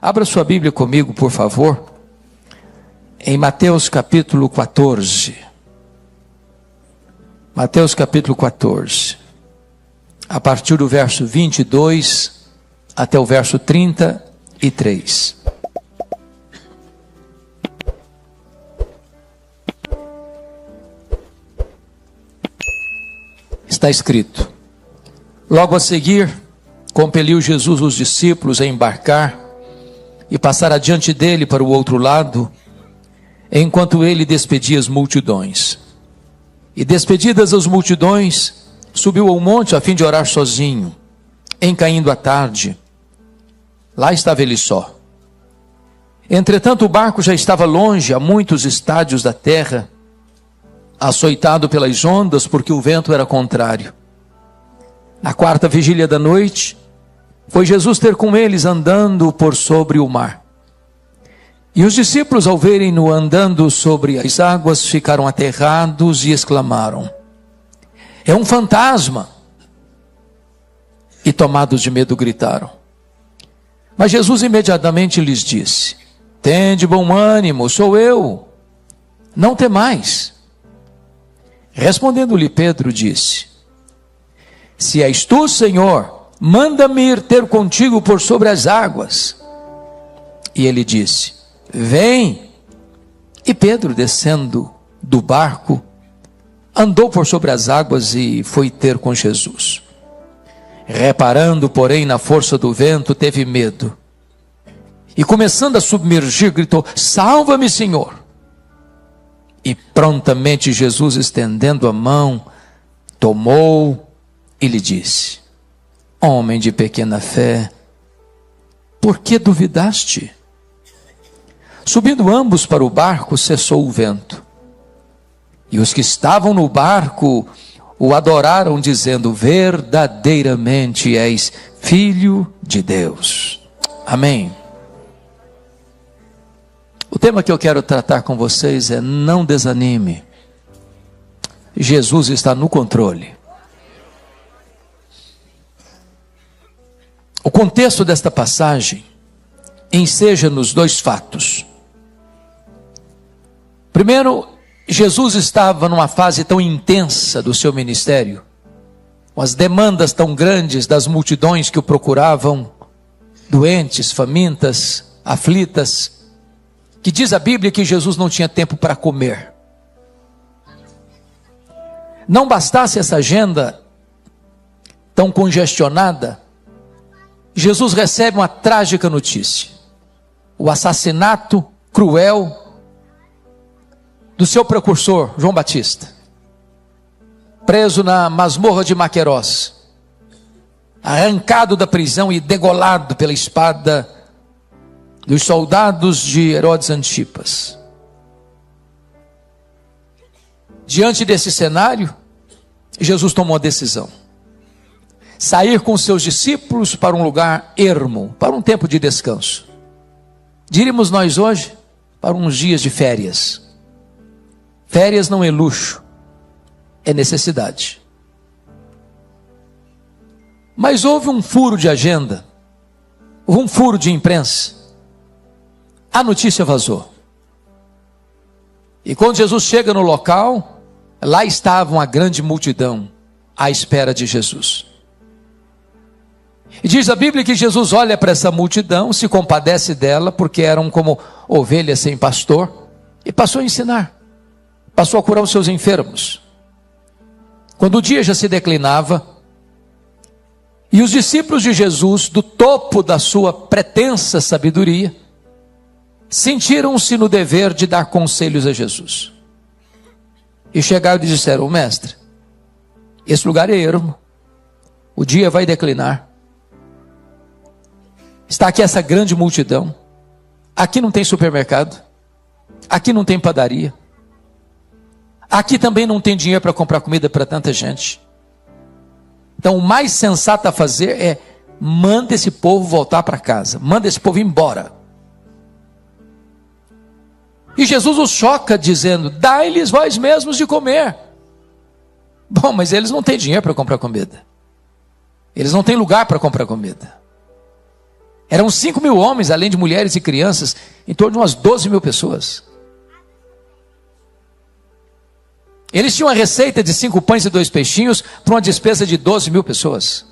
Abra sua Bíblia comigo, por favor, em Mateus capítulo 14. Mateus capítulo 14. A partir do verso 22 até o verso 33. Está escrito: logo a seguir, compeliu Jesus os discípulos a embarcar e passar adiante dele para o outro lado, enquanto ele despedia as multidões. E despedidas as multidões, subiu ao monte a fim de orar sozinho. Em caindo a tarde, lá estava ele só. Entretanto, o barco já estava longe, a muitos estádios da terra, açoitado pelas ondas, porque o vento era contrário. Na quarta vigília da noite, foi Jesus ter com eles andando por sobre o mar. E os discípulos, ao verem-no andando sobre as águas, ficaram aterrados e exclamaram: é um fantasma! E tomados de medo gritaram. Mas Jesus imediatamente lhes disse: tende bom ânimo, sou eu, não temais. Respondendo-lhe Pedro, disse: se és tu, Senhor, manda-me ir ter contigo por sobre as águas. E ele disse: vem. E Pedro, descendo do barco, andou por sobre as águas e foi ter com Jesus. Reparando, porém, na força do vento, teve medo. E começando a submergir, gritou: salva-me, Senhor. E prontamente Jesus, estendendo a mão, tomou e lhe disse: homem de pequena fé, por que duvidaste? Subindo ambos para o barco, cessou o vento. E os que estavam no barco o adoraram, dizendo: verdadeiramente és Filho de Deus. Amém. O tema que eu quero tratar com vocês é: não desanime. Jesus está no controle. O contexto desta passagem enseja-nos dois fatos. Primeiro, Jesus estava numa fase tão intensa do seu ministério, com as demandas tão grandes das multidões que o procuravam, doentes, famintas, aflitas, que diz a Bíblia que Jesus não tinha tempo para comer. Não bastasse essa agenda tão congestionada, Jesus recebe uma trágica notícia: o assassinato cruel do seu precursor, João Batista, preso na masmorra de Maquerós, arrancado da prisão e degolado pela espada dos soldados de Herodes Antipas. Diante desse cenário, Jesus tomou a decisão: sair com seus discípulos para um lugar ermo, para um tempo de descanso. Diríamos nós hoje, para uns dias de férias. Férias não é luxo, é necessidade. Mas houve um furo de agenda, houve um furo de imprensa. A notícia vazou. E quando Jesus chega no local, lá estava uma grande multidão à espera de Jesus. E diz a Bíblia que Jesus olha para essa multidão, se compadece dela, porque eram como ovelhas sem pastor, e passou a ensinar, passou a curar os seus enfermos. Quando o dia já se declinava, e os discípulos de Jesus, do topo da sua pretensa sabedoria, sentiram-se no dever de dar conselhos a Jesus. E chegaram e disseram: mestre, esse lugar é ermo, o dia vai declinar, está aqui essa grande multidão, aqui não tem supermercado, aqui não tem padaria, aqui também não tem dinheiro para comprar comida para tanta gente. Então o mais sensato a fazer é: manda esse povo voltar para casa, manda esse povo embora. E Jesus os choca dizendo: dai-lhes vós mesmos de comer. Bom, mas eles não têm dinheiro para comprar comida, eles não têm lugar para comprar comida. Eram 5.000 homens, além de mulheres e crianças, em torno de umas 12.000 pessoas. Eles tinham a receita de 5 pães e 2 peixinhos para uma despesa de 12.000 pessoas.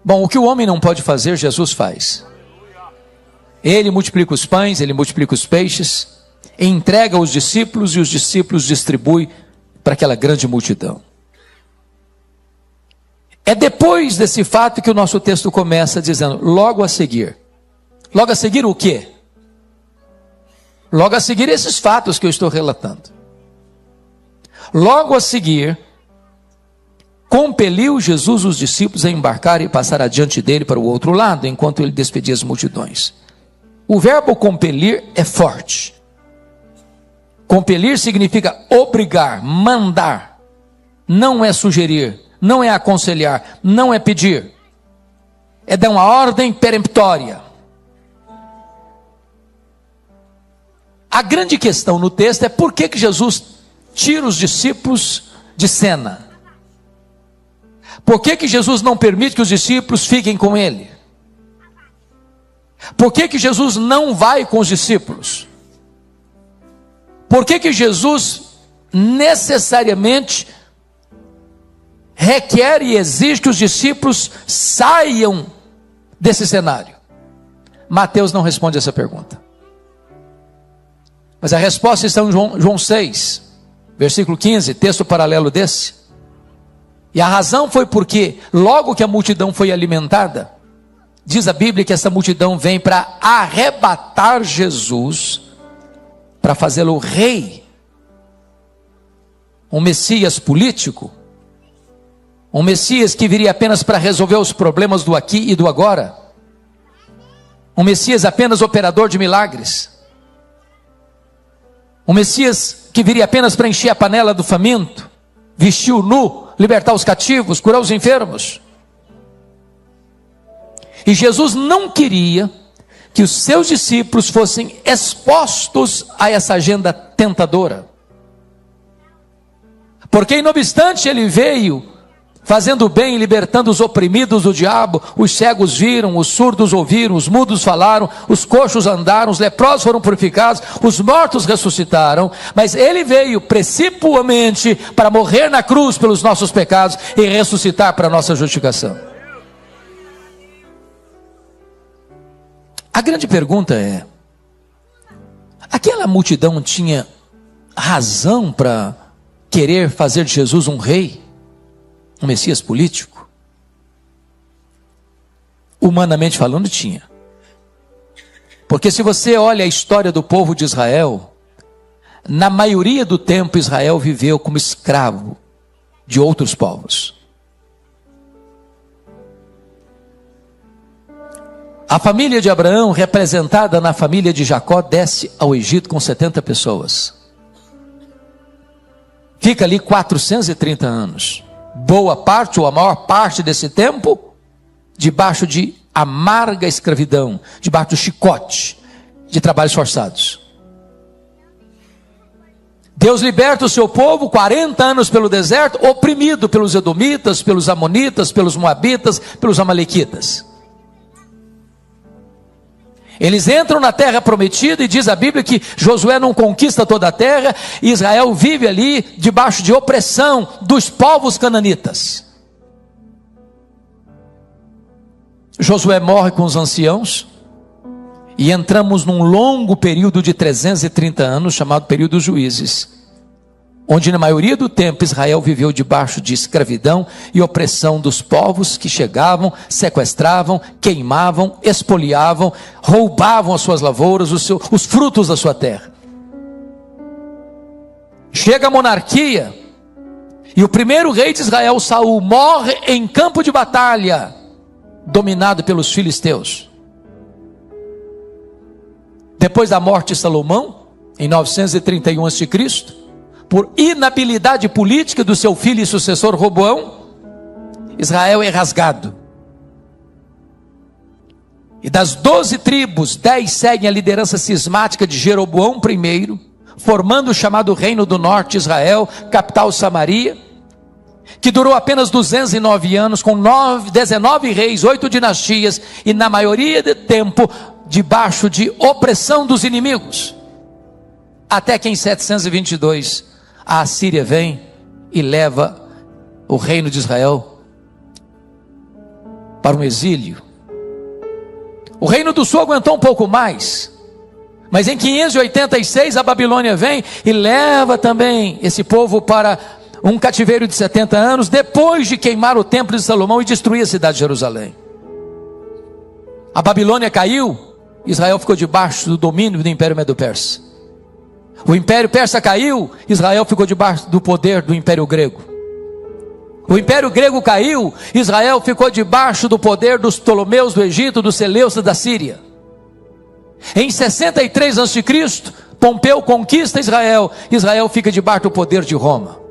Bom, o que o homem não pode fazer, Jesus faz. Ele multiplica os pães, ele multiplica os peixes, entrega aos discípulos e os discípulos distribuem para aquela grande multidão. É depois desse fato que o nosso texto começa dizendo, logo a seguir. Logo a seguir o quê? Logo a seguir esses fatos que eu estou relatando. Logo a seguir, compeliu Jesus os discípulos a embarcar e passar adiante dele para o outro lado, enquanto ele despedia as multidões. O verbo compelir é forte. Compelir significa obrigar, mandar. Não é sugerir, não é aconselhar, não é pedir. É dar uma ordem peremptória. A grande questão no texto é por que Jesus tira os discípulos de cena. Por que Jesus não permite que os discípulos fiquem com ele? Por que Jesus não vai com os discípulos? Por que Jesus necessariamente requer e exige que os discípulos saiam desse cenário? Mateus não responde essa pergunta. Mas a resposta está em João 6, versículo 15, texto paralelo desse. E a razão foi porque, logo que a multidão foi alimentada, diz a Bíblia que essa multidão vem para arrebatar Jesus, para fazê-lo rei, um Messias político, um Messias que viria apenas para resolver os problemas do aqui e do agora, um Messias apenas operador de milagres, um Messias que viria apenas para encher a panela do faminto, vestir o nu, libertar os cativos, curar os enfermos. E Jesus não queria que os seus discípulos fossem expostos a essa agenda tentadora. Porque, não obstante, ele veio fazendo bem, libertando os oprimidos do diabo, os cegos viram, os surdos ouviram, os mudos falaram, os coxos andaram, os leprosos foram purificados, os mortos ressuscitaram, mas ele veio precipuamente para morrer na cruz pelos nossos pecados e ressuscitar para a nossa justificação. A grande pergunta é, aquela multidão tinha razão para querer fazer de Jesus um rei? Um Messias político? Humanamente falando, tinha. Porque se você olha a história do povo de Israel, na maioria do tempo Israel viveu como escravo de outros povos. A família de Abraão, representada na família de Jacó, desce ao Egito com 70 pessoas. Fica ali 430 anos. Boa parte ou a maior parte desse tempo debaixo de amarga escravidão, debaixo do chicote de trabalhos forçados. Deus liberta o seu povo 40 anos pelo deserto, oprimido pelos edomitas, pelos amonitas, pelos moabitas, pelos amalequitas. Eles entram na terra prometida e diz a Bíblia que Josué não conquista toda a terra, e Israel vive ali debaixo de opressão dos povos cananitas. Josué morre com os anciãos e entramos num longo período de 330 anos, chamado período dos juízes, onde na maioria do tempo Israel viveu debaixo de escravidão e opressão dos povos que chegavam, sequestravam, queimavam, expoliavam, roubavam as suas lavouras, os frutos da sua terra. Chega a monarquia e o primeiro rei de Israel, Saul, morre em campo de batalha, dominado pelos filisteus. Depois da morte de Salomão, em 931 a.C., por inabilidade política do seu filho e sucessor Roboão, Israel é rasgado. E das 12 tribos, 10 seguem a liderança cismática de Jeroboão I, formando o chamado Reino do Norte de Israel, capital Samaria. que durou apenas 209 anos, com 19 reis, 8 dinastias, e na maioria do tempo, debaixo de opressão dos inimigos. Até que em 722, a Assíria vem e leva o reino de Israel para um exílio. O reino do sul aguentou um pouco mais, mas em 586 a Babilônia vem e leva também esse povo para um cativeiro de 70 anos, depois de queimar o templo de Salomão e destruir a cidade de Jerusalém. A Babilônia caiu, Israel ficou debaixo do domínio do Império Medo-Persa. O Império Persa caiu, Israel ficou debaixo do poder do Império Grego. O Império Grego caiu, Israel ficou debaixo do poder dos Ptolomeus do Egito, dos Seleucidas da Síria. Em 63 a.C., Pompeu conquista Israel, Israel fica debaixo do poder de Roma.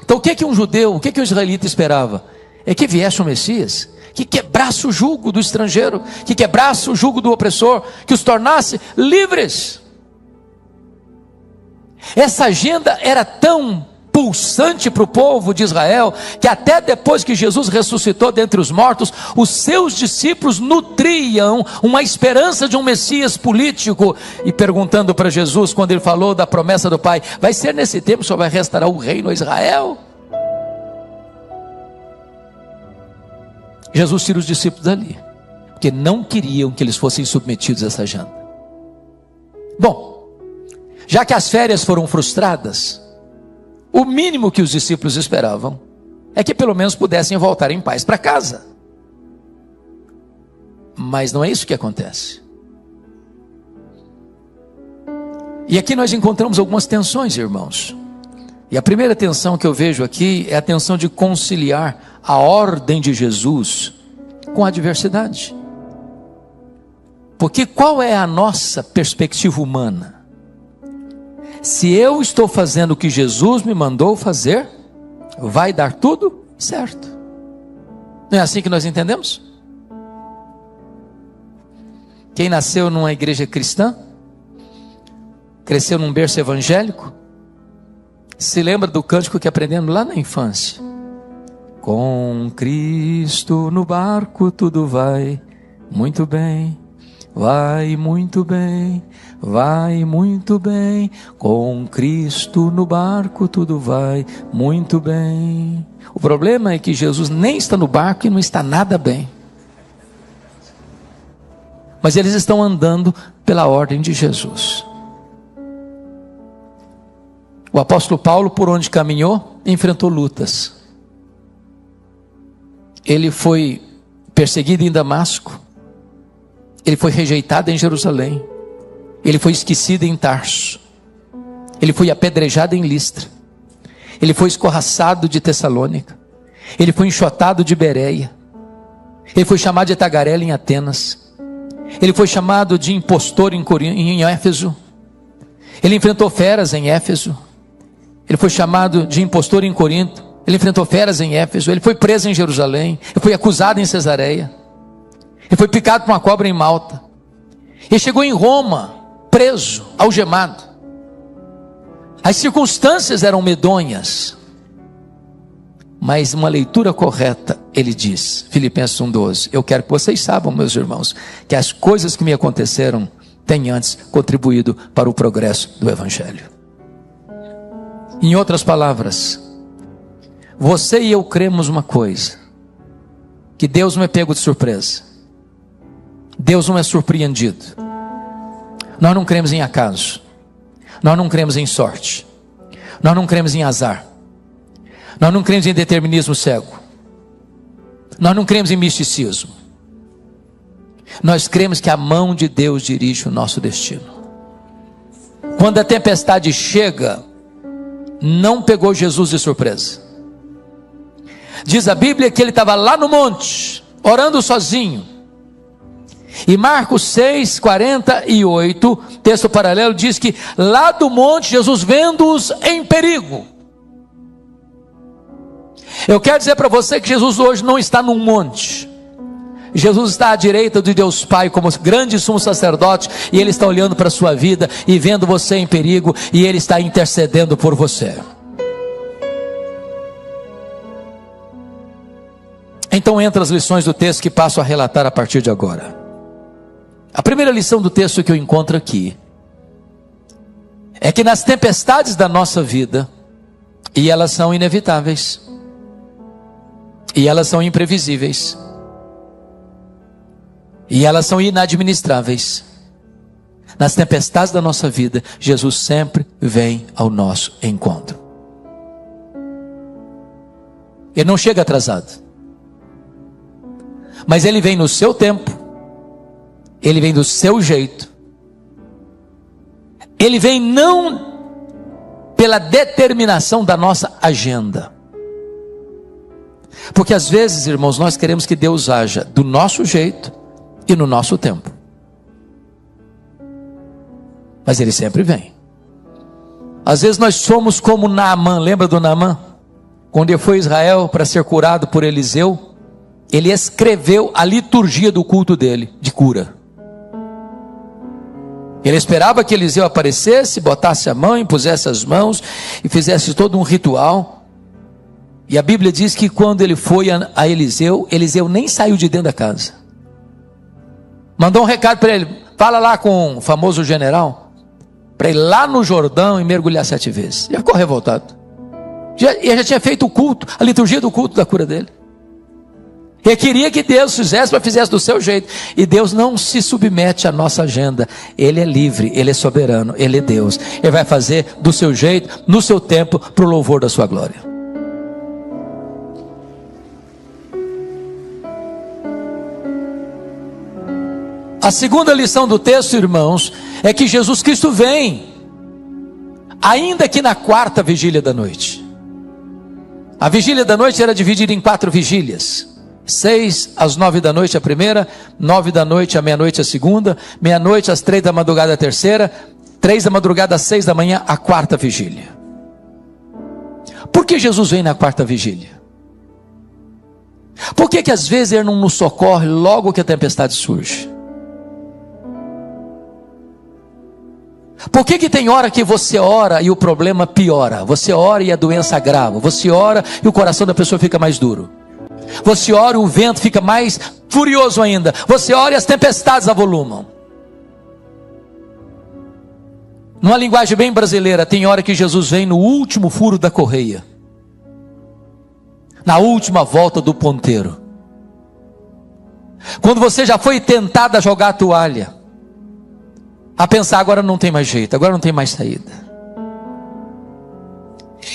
Então o que um judeu, o que um israelita esperava? É que viesse o Messias, que quebrasse o jugo do estrangeiro, que quebrasse o jugo do opressor, que os tornasse livres. Essa agenda era tão pulsante para o povo de Israel, que até depois que Jesus ressuscitou dentre os mortos, os seus discípulos nutriam uma esperança de um Messias político, e perguntando para Jesus, quando ele falou da promessa do Pai, vai ser nesse tempo que só vai restaurar o reino a Israel? Jesus tira os discípulos dali, porque não queriam que eles fossem submetidos a essa agenda. Bom, já que as férias foram frustradas, o mínimo que os discípulos esperavam é que pelo menos pudessem voltar em paz para casa. Mas não é isso que acontece. E aqui nós encontramos algumas tensões, irmãos. E a primeira tensão que eu vejo aqui é a tensão de conciliar a ordem de Jesus com a adversidade. Porque qual é a nossa perspectiva humana? Se eu estou fazendo o que Jesus me mandou fazer, vai dar tudo certo. Não é assim que nós entendemos? Quem nasceu numa igreja cristã, cresceu num berço evangélico, se lembra do cântico que aprendemos lá na infância. Com Cristo no barco tudo vai muito bem. Vai muito bem, vai muito bem, com Cristo no barco tudo vai muito bem. O problema é que Jesus nem está no barco e não está nada bem. Mas eles estão andando pela ordem de Jesus. O apóstolo Paulo, por onde caminhou, enfrentou lutas. Ele foi perseguido em Damasco. Ele foi rejeitado em Jerusalém. Ele foi esquecido em Tarso. Ele foi apedrejado em Listra. Ele foi escorraçado de Tessalônica. Ele foi enxotado de Bereia. Ele foi chamado de tagarela em Atenas. Ele foi chamado de impostor em Éfeso. Ele enfrentou feras em Éfeso. Ele foi chamado de impostor em Corinto. Ele enfrentou feras em Éfeso. Ele foi preso em Jerusalém. Ele foi acusado em Cesareia. Ele foi picado por uma cobra em Malta. Ele chegou em Roma, preso, algemado. As circunstâncias eram medonhas. Mas uma leitura correta, ele diz, Filipenses 1,12, eu quero que vocês saibam, meus irmãos, que as coisas que me aconteceram têm antes contribuído para o progresso do Evangelho. Em outras palavras, você e eu cremos uma coisa, que Deus não é pego de surpresa. Deus não é surpreendido. Nós não cremos em acaso. Nós não cremos em sorte. Nós não cremos em azar. Nós não cremos em determinismo cego. Nós não cremos em misticismo. Nós cremos que a mão de Deus dirige o nosso destino. Quando a tempestade chega, não pegou Jesus de surpresa. Diz a Bíblia que ele estava lá no monte, orando sozinho. E Marcos 6, 48, texto paralelo, diz que lá do monte, Jesus vendo-os em perigo. Eu quero dizer para você que Jesus hoje não está num monte. Jesus está à direita de Deus Pai como grande sumo sacerdote, e Ele está olhando para a sua vida e vendo você em perigo, e Ele está intercedendo por você. Então entra as lições do texto que passo a relatar a partir de agora. A primeira lição do texto que eu encontro aqui é que nas tempestades da nossa vida, e elas são inevitáveis, e elas são imprevisíveis, e elas são inadministráveis, nas tempestades da nossa vida, Jesus sempre vem ao nosso encontro. Ele não chega atrasado, mas Ele vem no seu tempo, Ele vem do seu jeito, Ele vem não pela determinação da nossa agenda. Porque às vezes, irmãos, nós queremos que Deus haja do nosso jeito e no nosso tempo. Mas Ele sempre vem. Às vezes nós somos como Naamã, lembra do Naamã? Quando ele foi a Israel para ser curado por Eliseu, ele escreveu a liturgia do culto dele, de cura. Ele esperava que Eliseu aparecesse, botasse a mão, impusesse as mãos e fizesse todo um ritual. E a Bíblia diz que quando ele foi a Eliseu, Eliseu nem saiu de dentro da casa. Mandou um recado para ele: fala lá com o famoso general, para ir lá no Jordão e mergulhar 7 vezes. Ele ficou revoltado. Ele já tinha feito o culto, a liturgia do culto da cura dele. Ele queria que Deus fizesse, mas fizesse do seu jeito. E Deus não se submete à nossa agenda. Ele é livre, Ele é soberano, Ele é Deus. Ele vai fazer do seu jeito, no seu tempo, para o louvor da sua glória. A segunda lição do texto, irmãos, é que Jesus Cristo vem, ainda que na 4ª vigília da noite. A vigília da noite era dividida em 4 vigílias. 6 às 9 da noite a primeira, 9 da noite à meia-noite a segunda, meia-noite às 3 da madrugada a terceira, 3 da madrugada às 6 da manhã a 4ª vigília. Por que Jesus vem na 4ª vigília? Por que às vezes Ele não nos socorre logo que a tempestade surge? Por que tem hora que você ora e o problema piora? Você ora e a doença agrava. Você ora e o coração da pessoa fica mais duro. Você ora e o vento fica mais furioso ainda. Você ora e as tempestades avolumam. Numa linguagem bem brasileira, tem hora que Jesus vem no último furo da correia, na última volta do ponteiro. Quando você já foi tentado a jogar a toalha, a pensar: agora não tem mais jeito, agora não tem mais saída.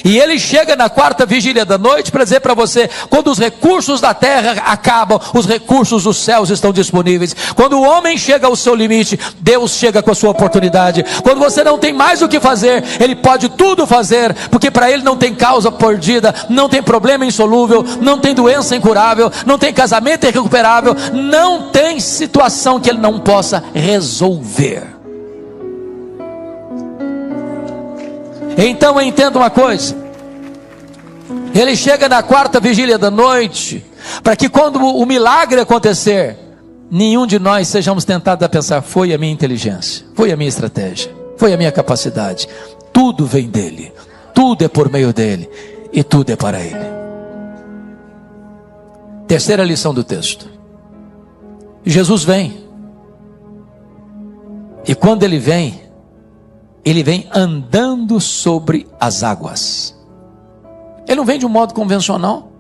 E Ele chega na 4ª vigília da noite para dizer para você: quando os recursos da terra acabam, os recursos dos céus estão disponíveis. Quando o homem chega ao seu limite, Deus chega com a sua oportunidade. Quando você não tem mais o que fazer, Ele pode tudo fazer, porque para Ele não tem causa perdida, não tem problema insolúvel, não tem doença incurável, não tem casamento irrecuperável, não tem situação que Ele não possa resolver. Então entenda uma coisa: Ele chega na 4ª vigília da noite, para que quando o milagre acontecer, nenhum de nós sejamos tentados a pensar: foi a minha inteligência, foi a minha estratégia, foi a minha capacidade. Tudo vem dEle, tudo é por meio dEle, e tudo é para Ele. Terceira lição do texto: Jesus vem, e quando Ele vem andando sobre as águas. Ele não vem de um modo convencional.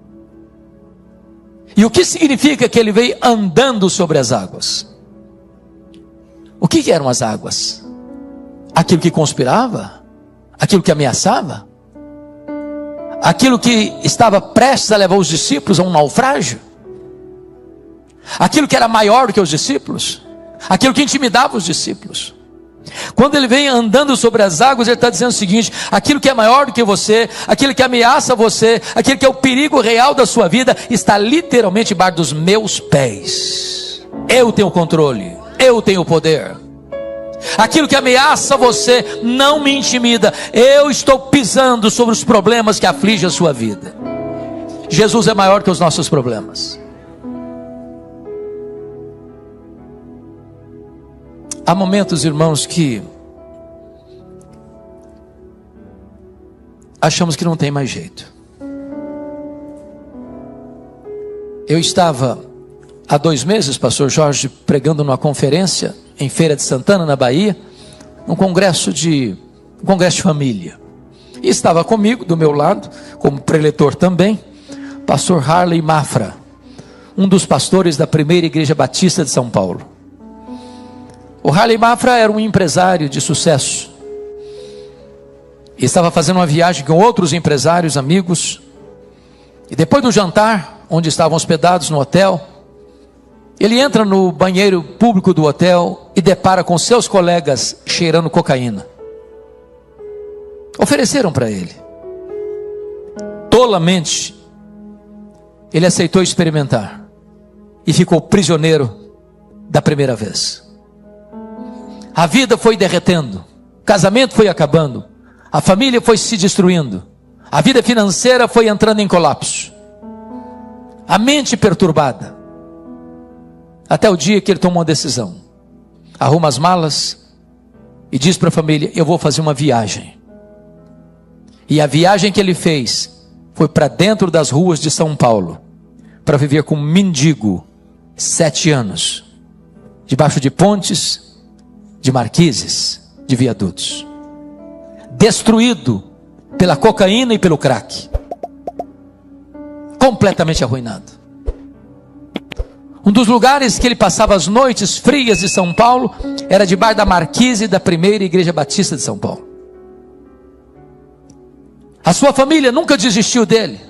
E o que significa que Ele veio andando sobre as águas? O que eram as águas? Aquilo que conspirava? Aquilo que ameaçava? Aquilo que estava prestes a levar os discípulos a um naufrágio? Aquilo que era maior do que os discípulos? Aquilo que intimidava os discípulos? Quando Ele vem andando sobre as águas, Ele está dizendo o seguinte: aquilo que é maior do que você, aquilo que ameaça você, aquilo que é o perigo real da sua vida, está literalmente embaixo dos meus pés. Eu tenho o controle, eu tenho o poder. Aquilo que ameaça você não me intimida. Eu estou pisando sobre os problemas que afligem a sua vida. Jesus é maior que os nossos problemas. Há momentos, irmãos, que achamos que não tem mais jeito. Eu estava há 2 meses, pastor Jorge, pregando numa conferência em Feira de Santana, na Bahia, um congresso de família. E estava comigo, do meu lado, como preletor também, pastor Harley Mafra, um dos pastores da primeira igreja batista de São Paulo. O Harley Mafra era um empresário de sucesso. E estava fazendo uma viagem com outros empresários, amigos. E depois do jantar, onde estavam hospedados no hotel, ele entra no banheiro público do hotel e depara com seus colegas cheirando cocaína. Ofereceram para ele. Tolamente, ele aceitou experimentar e ficou prisioneiro da primeira vez. A vida foi derretendo, o casamento foi acabando, a família foi se destruindo, a vida financeira foi entrando em colapso, a mente perturbada, até o dia que ele tomou uma decisão, arruma as malas e diz para a família: eu vou fazer uma viagem. E a viagem que ele fez foi para dentro das ruas de São Paulo, para viver como mendigo 7 anos, debaixo de pontes, de marquises, de viadutos, destruído pela cocaína e pelo crack, completamente arruinado. Um dos lugares que ele passava as noites frias de São Paulo era debaixo da marquise da primeira igreja batista de São Paulo. A sua família nunca desistiu dele.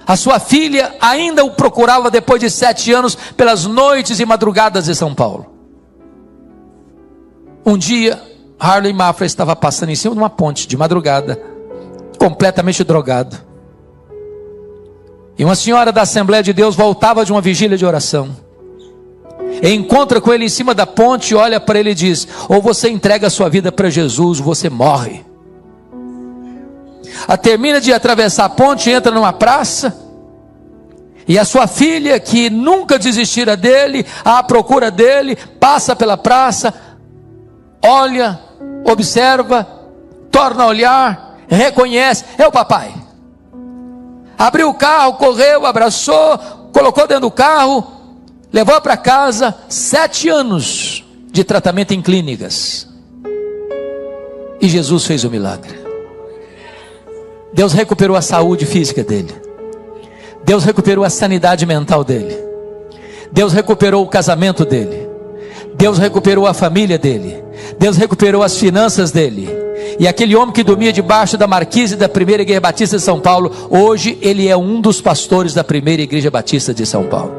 A sua filha ainda o procurava depois de 7 anos pelas noites e madrugadas de São Paulo. Um dia, Harley Mafra estava passando em cima de uma ponte de madrugada, completamente drogado. E uma senhora da Assembleia de Deus voltava de uma vigília de oração. E encontra com ele em cima da ponte, olha para ele e diz: ou você entrega a sua vida para Jesus, ou você morre. Termina de atravessar a ponte, entra numa praça, e a sua filha, que nunca desistira dele, à procura dele, passa pela praça, olha, observa, torna a olhar, reconhece: é o papai. Abriu o carro, correu, abraçou, colocou dentro do carro, levou para casa. 7 anos de tratamento em clínicas, e Jesus fez o milagre. Deus recuperou a saúde física dele, Deus recuperou a sanidade mental dele, Deus recuperou o casamento dele, Deus recuperou a família dele, Deus recuperou as finanças dele. E aquele homem que dormia debaixo da marquise da primeira igreja batista de São Paulo, hoje ele é um dos pastores da primeira igreja batista de São Paulo.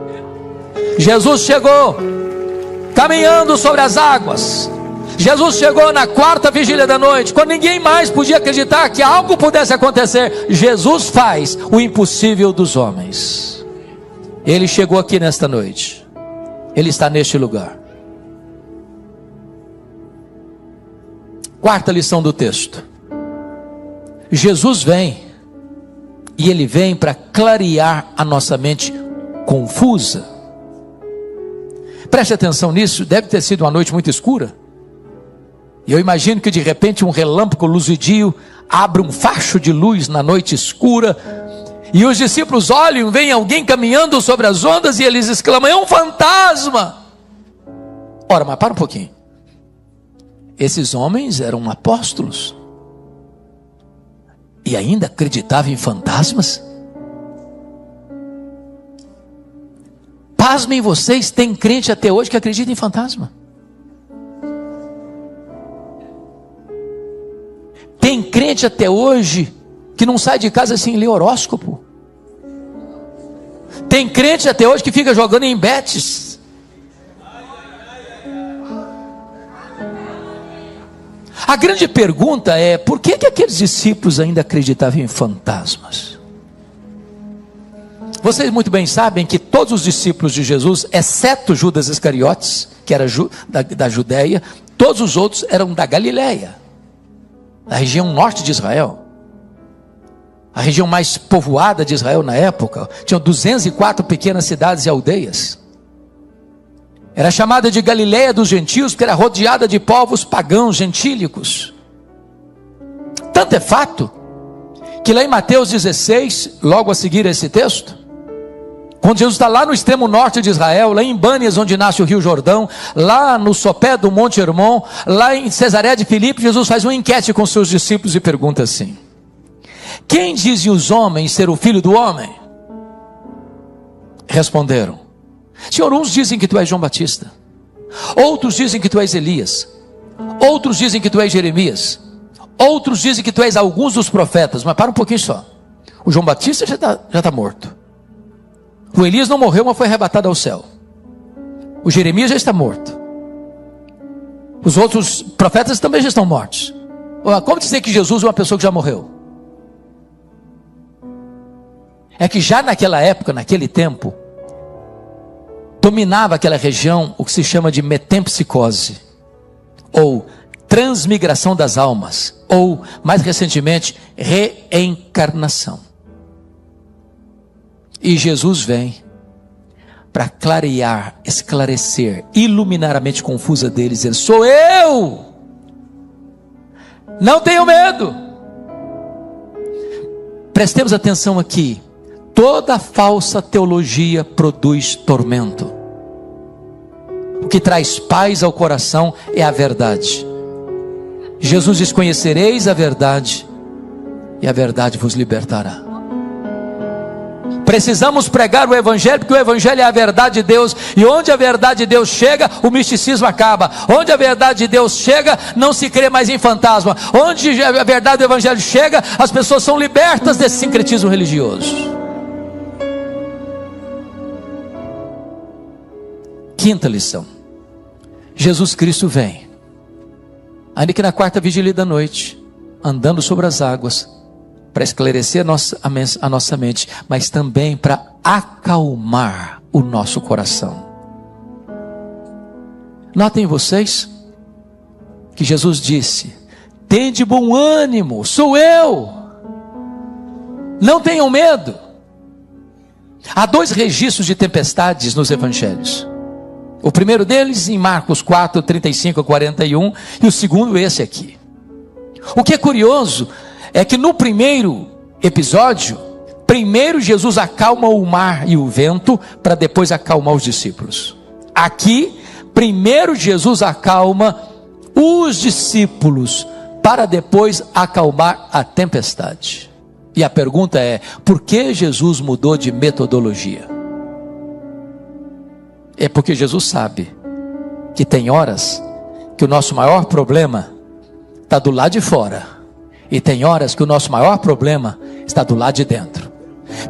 Jesus chegou caminhando sobre as águas. Jesus chegou na 4ª vigília da noite, quando ninguém mais podia acreditar que algo pudesse acontecer. Jesus faz o impossível dos homens. Ele chegou aqui nesta noite, ele está neste lugar. 4ª lição do texto: Jesus vem, e ele vem para clarear a nossa mente confusa. Preste atenção nisso. Deve ter sido uma noite muito escura, e eu imagino que de repente um relâmpago luzidio abre um facho de luz na noite escura, e os discípulos olham, vem alguém caminhando sobre as ondas, e eles exclamam: é um fantasma. Ora, mas para um pouquinho. Esses homens eram apóstolos e ainda acreditavam em fantasmas? Pasmem vocês, tem crente até hoje que acredita em fantasma. Tem crente até hoje que não sai de casa sem ler horóscopo. Tem crente até hoje que fica jogando em betes. A grande pergunta é: por que aqueles discípulos ainda acreditavam em fantasmas? Vocês muito bem sabem que todos os discípulos de Jesus, exceto Judas Iscariotes, que era da Judéia, todos os outros eram da Galileia, da região norte de Israel, a região mais povoada de Israel na época. Tinham 204 pequenas cidades e aldeias. Era chamada de Galileia dos gentios, porque era rodeada de povos pagãos, gentílicos. Tanto é fato, que lá em Mateus 16, logo a seguir esse texto, Quando Jesus está lá no extremo norte de Israel, lá em Bânias, onde nasce o rio Jordão, lá no sopé do Monte Hermon, lá em Cesaré de Filipe, Jesus faz uma enquete com seus discípulos e pergunta assim: quem dizem os homens ser o filho do homem? Responderam: Senhor, uns dizem que tu és João Batista, outros dizem que tu és Elias, outros dizem que tu és Jeremias, outros dizem que tu és alguns dos profetas. Mas para um pouquinho só, o João Batista já está morto, o Elias não morreu, mas foi arrebatado ao céu, o Jeremias já está morto, os outros profetas também já estão mortos. Como dizer que Jesus é uma pessoa que já morreu? É que já naquela época, naquele tempo, dominava aquela região o que se chama de metempsicose, ou transmigração das almas, ou mais recentemente, reencarnação. E Jesus vem para clarear, esclarecer, iluminar a mente confusa deles, dizer: sou eu, não tenho medo. Prestemos atenção aqui, toda falsa teologia produz tormento. O que traz paz ao coração é a verdade. Jesus diz: conhecereis a verdade, e a verdade vos libertará. Precisamos pregar o Evangelho, porque o Evangelho é a verdade de Deus, e onde a verdade de Deus chega, o misticismo acaba. Onde a verdade de Deus chega, não se crê mais em fantasma. Onde a verdade do Evangelho chega, as pessoas são libertas desse sincretismo religioso. Quinta lição: Jesus Cristo vem, ainda que na quarta vigília da noite, andando sobre as águas, para esclarecer a nossa mente, mas também para acalmar o nosso coração. Notem vocês que Jesus disse: tende bom ânimo, sou eu, não tenham medo. Há dois registros de tempestades nos evangelhos. O primeiro deles em Marcos 4, 35 a 41, e o segundo esse aqui. O que é curioso é que no primeiro episódio, primeiro Jesus acalma o mar e o vento, para depois acalmar os discípulos. Aqui, primeiro Jesus acalma os discípulos, para depois acalmar a tempestade. E a pergunta é: por que Jesus mudou de metodologia? É porque Jesus sabe que tem horas que o nosso maior problema está do lado de fora, e tem horas que o nosso maior problema está do lado de dentro.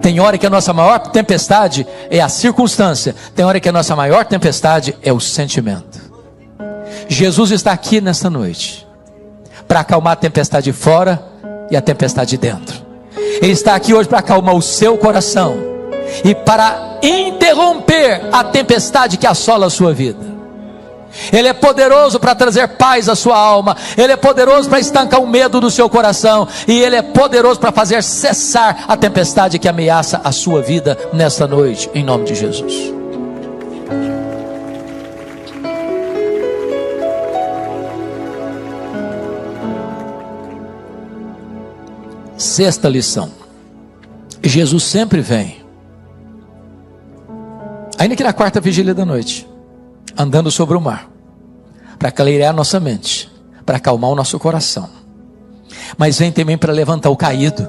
Tem hora que a nossa maior tempestade é a circunstância, tem hora que a nossa maior tempestade é o sentimento. Jesus está aqui nesta noite para acalmar a tempestade de fora e a tempestade de dentro. Ele está aqui hoje para acalmar o seu coração e para interromper a tempestade que assola a sua vida. Ele é poderoso para trazer paz à sua alma. Ele é poderoso para estancar o medo do seu coração. E Ele é poderoso para fazer cessar a tempestade que ameaça a sua vida nesta noite, em nome de Jesus. Sexta lição: Jesus sempre vem, ainda que na quarta vigília da noite, andando sobre o mar, para clarear a nossa mente, para acalmar o nosso coração, mas vem também para levantar o caído.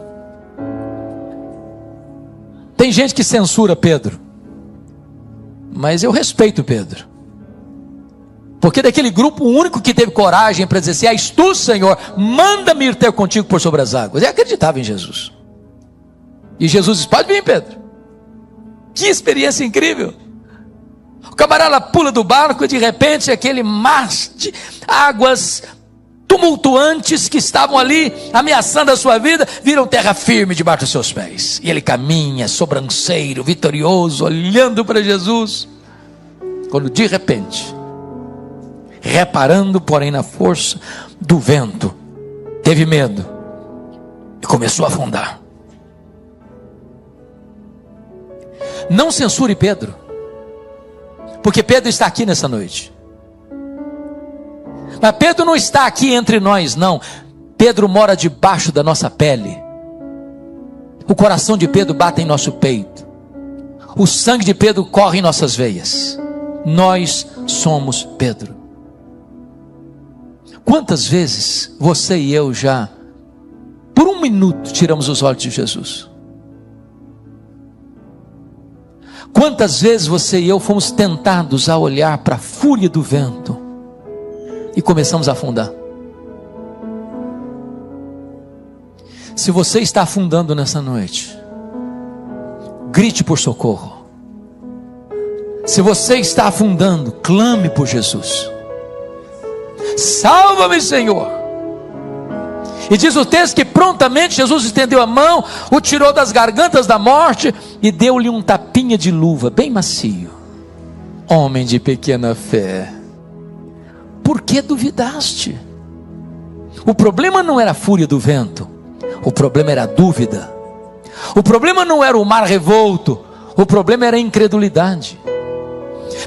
Tem gente que censura Pedro, mas eu respeito Pedro, porque daquele grupo, o único que teve coragem para dizer assim: és tu, Senhor, manda-me ir ter contigo por sobre as águas, ele acreditava em Jesus. E Jesus disse: pode vir, Pedro. Que experiência incrível! O camarada pula do barco e de repente aquele mar de águas tumultuantes que estavam ali ameaçando a sua vida, viram terra firme debaixo dos seus pés. E ele caminha sobranceiro, vitorioso, olhando para Jesus. Quando de repente, reparando porém na força do vento, teve medo e começou a afundar. Não censure Pedro, porque Pedro está aqui nessa noite. Mas Pedro não está aqui entre nós, não. Pedro mora debaixo da nossa pele. O coração de Pedro bate em nosso peito. O sangue de Pedro corre em nossas veias. Nós somos Pedro. Quantas vezes você e eu já, por um minuto, tiramos os olhos de Jesus? Quantas vezes você e eu fomos tentados a olhar para a fúria do vento e começamos a afundar? Se você está afundando nessa noite, grite por socorro. Se você está afundando, clame por Jesus. Salva-me, Senhor. E diz o texto que prontamente Jesus estendeu a mão, o tirou das gargantas da morte e deu-lhe um tapinha de luva, bem macio. Homem de pequena fé, por que duvidaste? O problema não era a fúria do vento, o problema era a dúvida. O problema não era o mar revolto, o problema era a incredulidade.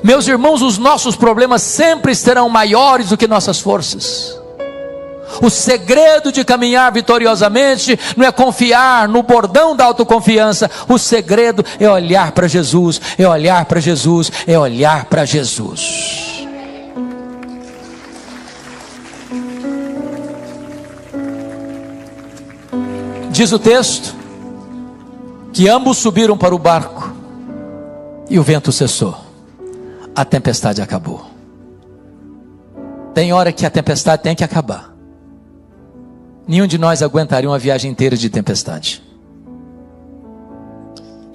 Meus irmãos, os nossos problemas sempre serão maiores do que nossas forças. O segredo de caminhar vitoriosamente não é confiar no bordão da autoconfiança. O segredo é olhar para Jesus, é olhar para Jesus, é olhar para Jesus. Diz o texto que ambos subiram para o barco e o vento cessou. A tempestade acabou. Tem hora que a tempestade tem que acabar. Nenhum de nós aguentaria uma viagem inteira de tempestade.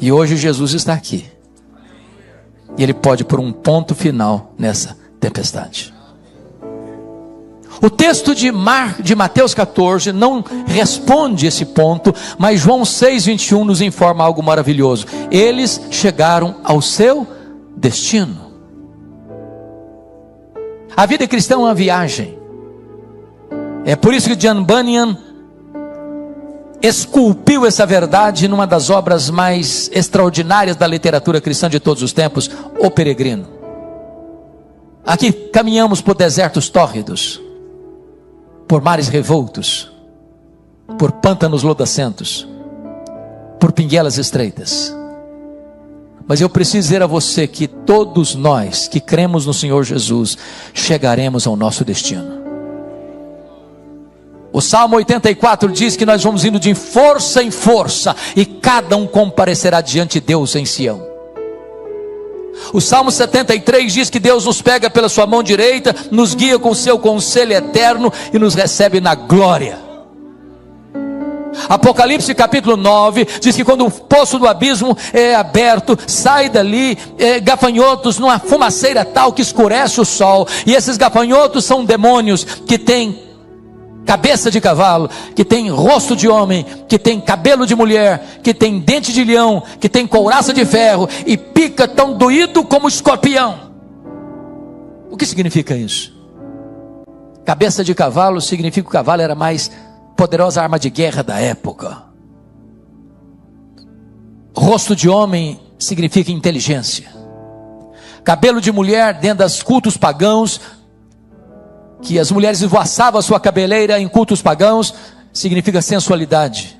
E hoje Jesus está aqui. E Ele pode pôr um ponto final nessa tempestade. O texto de Mateus 14 não responde esse ponto, mas João 6,21 nos informa algo maravilhoso. Eles chegaram ao seu destino. A vida cristã é uma viagem. É por isso que John Bunyan esculpiu essa verdade numa das obras mais extraordinárias da literatura cristã de todos os tempos, O Peregrino. Aqui caminhamos por desertos tórridos, por mares revoltos, por pântanos lodacentos, por pinguelas estreitas. Mas eu preciso dizer a você que todos nós que cremos no Senhor Jesus chegaremos ao nosso destino. O Salmo 84 diz que nós vamos indo de força em força, e cada um comparecerá diante de Deus em Sião. O Salmo 73 diz que Deus nos pega pela sua mão direita, nos guia com o seu conselho eterno e nos recebe na glória. Apocalipse capítulo 9 diz que quando o poço do abismo é aberto, sai dali gafanhotos numa fumaceira tal que escurece o sol, e esses gafanhotos são demônios que têm cabeça de cavalo, que tem rosto de homem, que tem cabelo de mulher, que tem dente de leão, que tem couraça de ferro e pica tão doído como escorpião. O que significa isso? Cabeça de cavalo significa que o cavalo era a mais poderosa arma de guerra da época. Rosto de homem significa inteligência. Cabelo de mulher, dentro dos cultos pagãos, que as mulheres esvoaçavam a sua cabeleira em cultos pagãos, significa sensualidade.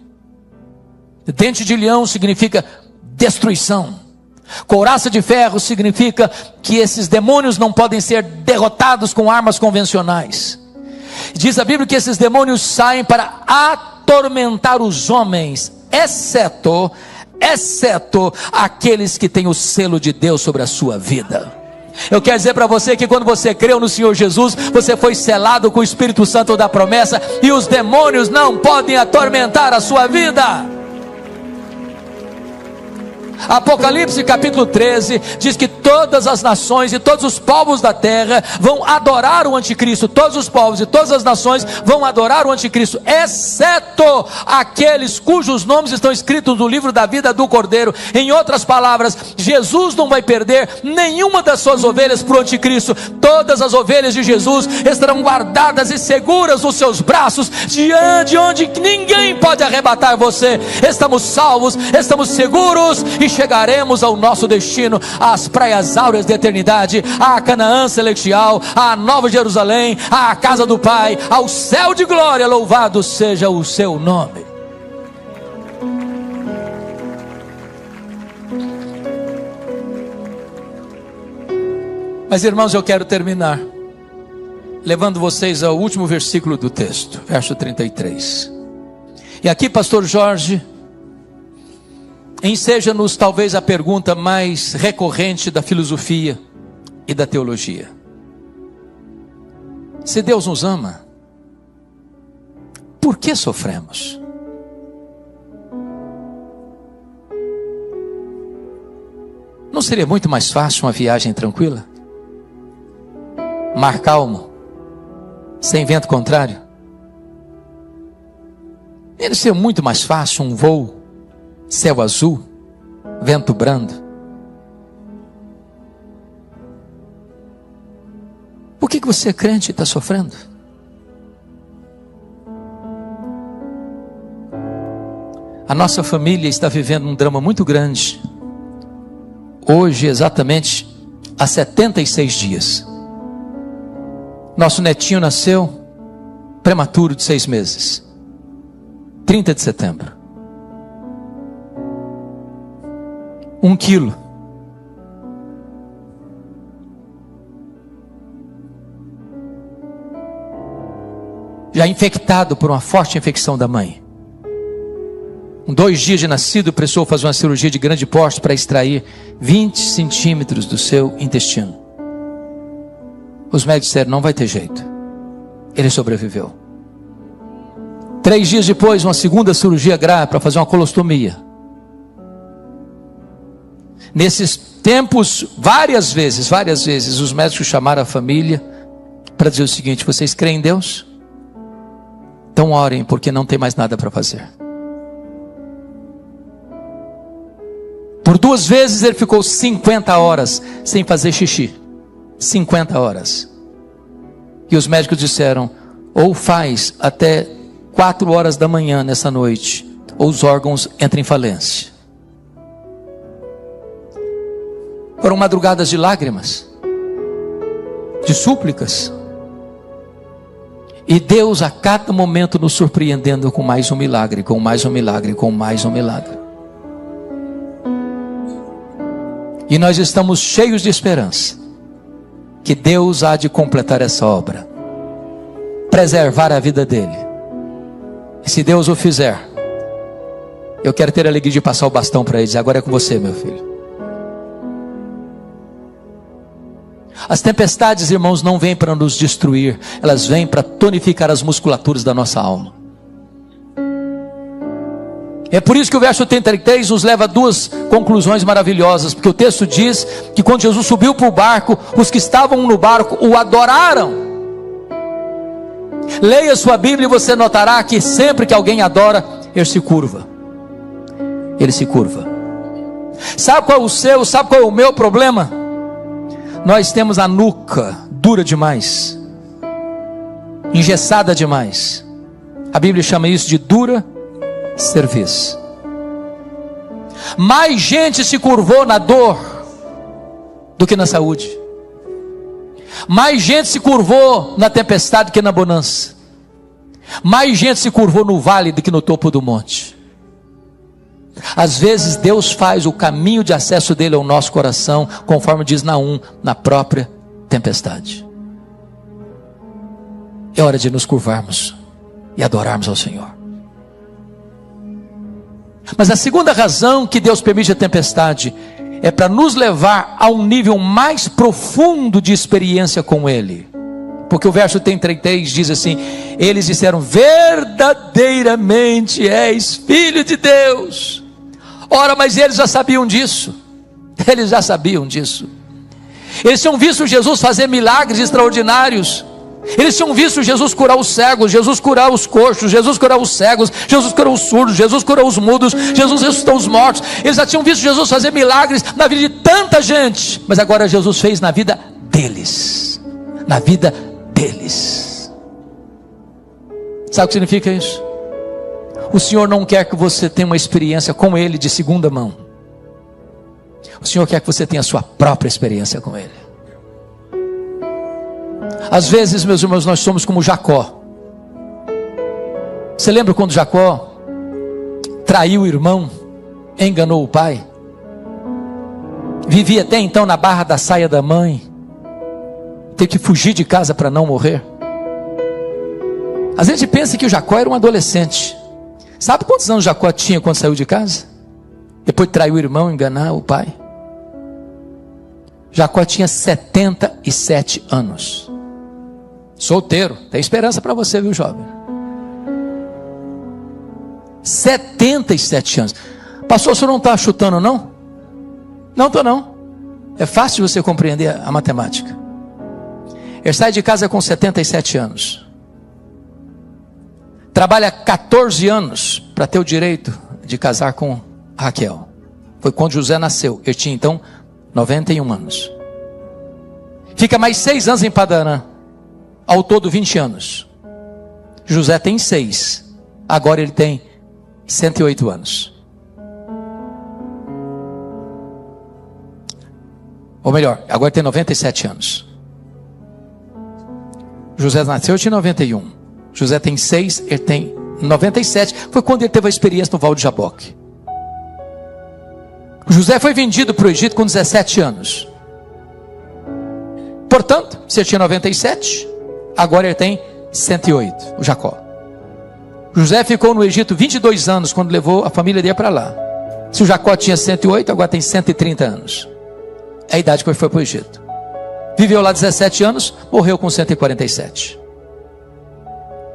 Dente de leão significa destruição. Couraça de ferro significa que esses demônios não podem ser derrotados com armas convencionais. Diz a Bíblia que esses demônios saem para atormentar os homens, exceto aqueles que têm o selo de Deus sobre a sua vida. Eu quero dizer para você que quando você creu no Senhor Jesus, você foi selado com o Espírito Santo da promessa, e os demônios não podem atormentar a sua vida. Apocalipse capítulo 13 diz que todas as nações e todos os povos da terra vão adorar o anticristo. Todos os povos e todas as nações vão adorar o anticristo, exceto aqueles cujos nomes estão escritos no livro da vida do Cordeiro. Em outras palavras, Jesus não vai perder nenhuma das suas ovelhas para o anticristo. Todas as ovelhas de Jesus estarão guardadas e seguras nos seus braços, diante onde ninguém pode arrebatar você. Estamos salvos, estamos seguros e chegaremos ao nosso destino, às praias áureas da eternidade, à Canaã celestial, à Nova Jerusalém, à casa do Pai, ao céu de glória. Louvado seja o seu nome. Mas irmãos, eu quero terminar levando vocês ao último versículo do texto, verso 33. E aqui, pastor Jorge, enseja-nos talvez a pergunta mais recorrente da filosofia e da teologia. Se Deus nos ama, por que sofremos? Não seria muito mais fácil uma viagem tranquila? Mar calmo, sem vento contrário? Deve ser muito mais fácil um voo, céu azul, vento brando. Por que você é crente e está sofrendo? A nossa família está vivendo um drama muito grande. Hoje, exatamente, há 76 dias. Nosso netinho nasceu prematuro de 6 meses. 30 de setembro. 1 quilo. Já infectado por uma forte infecção da mãe. Com 2 dias de nascido, precisou fazer uma cirurgia de grande porte para extrair 20 centímetros do seu intestino. Os médicos disseram, não vai ter jeito. Ele sobreviveu. 3 dias depois, uma segunda cirurgia grave para fazer uma colostomia. Nesses tempos, várias vezes, os médicos chamaram a família para dizer o seguinte: vocês creem em Deus? Então orem, porque não tem mais nada para fazer. Por 2 vezes ele ficou 50 horas sem fazer xixi. 50 horas. E os médicos disseram, ou faz até 4 horas da manhã nessa noite, ou os órgãos entram em falência. Foram madrugadas de lágrimas, de súplicas. E Deus a cada momento nos surpreendendo com mais um milagre, com mais um milagre, com mais um milagre. E nós estamos cheios de esperança que Deus há de completar essa obra, preservar a vida dele. E se Deus o fizer, eu quero ter a alegria de passar o bastão para ele, dizer, agora é com você, meu filho. As tempestades, irmãos, não vêm para nos destruir, elas vêm para tonificar as musculaturas da nossa alma. É por isso que o verso 33 nos leva a 2 conclusões maravilhosas, porque o texto diz que quando Jesus subiu para o barco, os que estavam no barco o adoraram. Leia sua Bíblia e você notará que sempre que alguém adora, ele se curva. Ele se curva. Sabe qual é o seu, sabe qual é o meu problema? Nós temos a nuca dura demais, engessada demais. A Bíblia chama isso de dura cerviz. Mais gente se curvou na dor do que na saúde. Mais gente se curvou na tempestade do que na bonança. Mais gente se curvou no vale do que no topo do monte. Às vezes Deus faz o caminho de acesso dele ao nosso coração, conforme diz Naum, na própria tempestade. É hora de nos curvarmos e adorarmos ao Senhor. Mas a segunda razão que Deus permite a tempestade é para nos levar a um nível mais profundo de experiência com Ele. Porque o verso 33 diz assim: eles disseram, verdadeiramente és Filho de Deus. Ora, mas eles já sabiam disso. Eles já sabiam disso. Eles tinham visto Jesus fazer milagres extraordinários. Eles tinham visto Jesus curar os cegos, Jesus curar os coxos, Jesus curar os cegos, Jesus curou os surdos, Jesus curou os mudos, Jesus ressuscitou os mortos. Eles já tinham visto Jesus fazer milagres na vida de tanta gente, mas agora Jesus fez na vida deles. Na vida deles. Sabe o que significa isso? O Senhor não quer que você tenha uma experiência com Ele de segunda mão. O Senhor quer que você tenha a sua própria experiência com Ele. Às vezes, meus irmãos, nós somos como Jacó. Você lembra quando Jacó traiu o irmão, enganou o pai? Vivia até então na barra da saia da mãe. Teve que fugir de casa para não morrer. Às vezes a gente pensa que o Jacó era um adolescente. Sabe quantos anos Jacó tinha quando saiu de casa? Depois de trair o irmão, enganar o pai. Jacó tinha 77 anos. Solteiro. Tem esperança para você, viu, jovem? 77 anos. Pastor, o senhor não está chutando, não? Não estou, não. É fácil você compreender a matemática. Ele sai de casa com 77 anos. Trabalha 14 anos para ter o direito de casar com Raquel. Foi quando José nasceu. Ele tinha então 91 anos. Fica mais 6 anos em Padarã. Ao todo 20 anos. José tem 6. Agora ele tem 108 anos. Ou melhor, agora tem 97 anos. José nasceu, tinha 91. José tem 6, ele tem 97. Foi quando ele teve a experiência no Val de Jaboque. José foi vendido para o Egito com 17 anos. Portanto, se ele tinha 97, agora ele tem 108, o Jacó. José ficou no Egito 22 anos quando levou a família dele para lá. Se o Jacó tinha 108, agora tem 130 anos. É a idade que ele foi para o Egito. Viveu lá 17 anos, morreu com 147.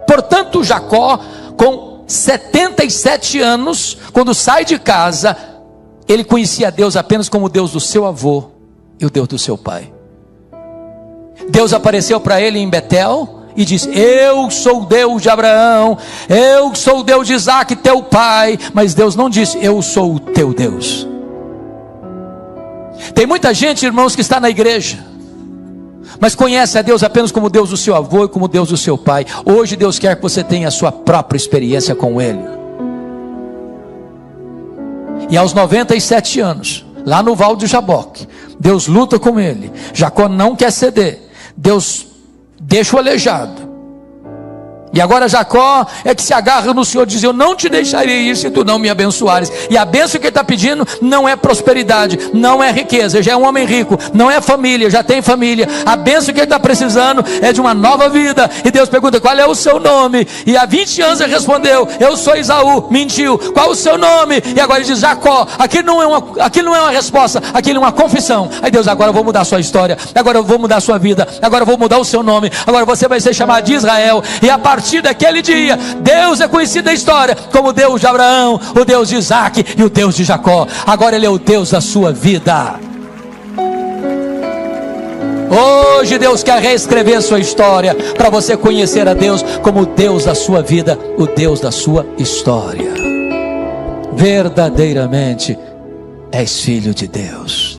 Portanto, Jacó, com 77 anos, quando sai de casa, ele conhecia Deus apenas como o Deus do seu avô e o Deus do seu pai. Deus apareceu para ele em Betel e disse: eu sou o Deus de Abraão, eu sou o Deus de Isaac, teu pai. Mas Deus não disse: eu sou o teu Deus. Tem muita gente, irmãos, que está na igreja, mas conhece a Deus apenas como Deus do seu avô e como Deus do seu pai. Hoje Deus quer que você tenha a sua própria experiência com Ele. E aos 97 anos, lá no Val de Jaboque, Deus luta com ele. Jacó não quer ceder. Deus deixa o aleijado. E agora Jacó é que se agarra no Senhor, diz: eu não te deixarei ir se tu não me abençoares. E a bênção que ele está pedindo não é prosperidade, não é riqueza, já é um homem rico, não é família, já tem família. A bênção que ele está precisando é de uma nova vida. E Deus pergunta: qual é o seu nome? E há 20 anos ele respondeu: eu sou Esaú. Mentiu. Qual o seu nome? E agora ele diz: Jacó. Aquilo não é uma resposta, aquilo é uma confissão. Aí Deus: agora eu vou mudar a sua história, agora eu vou mudar a sua vida, agora eu vou mudar o seu nome, agora você vai ser chamado de Israel. E a partir daquele dia, Deus é conhecido na história como o Deus de Abraão, o Deus de Isaac e o Deus de Jacó. Agora Ele é o Deus da sua vida. Hoje Deus quer reescrever a sua história, para você conhecer a Deus como o Deus da sua vida, o Deus da sua história. Verdadeiramente és filho de Deus.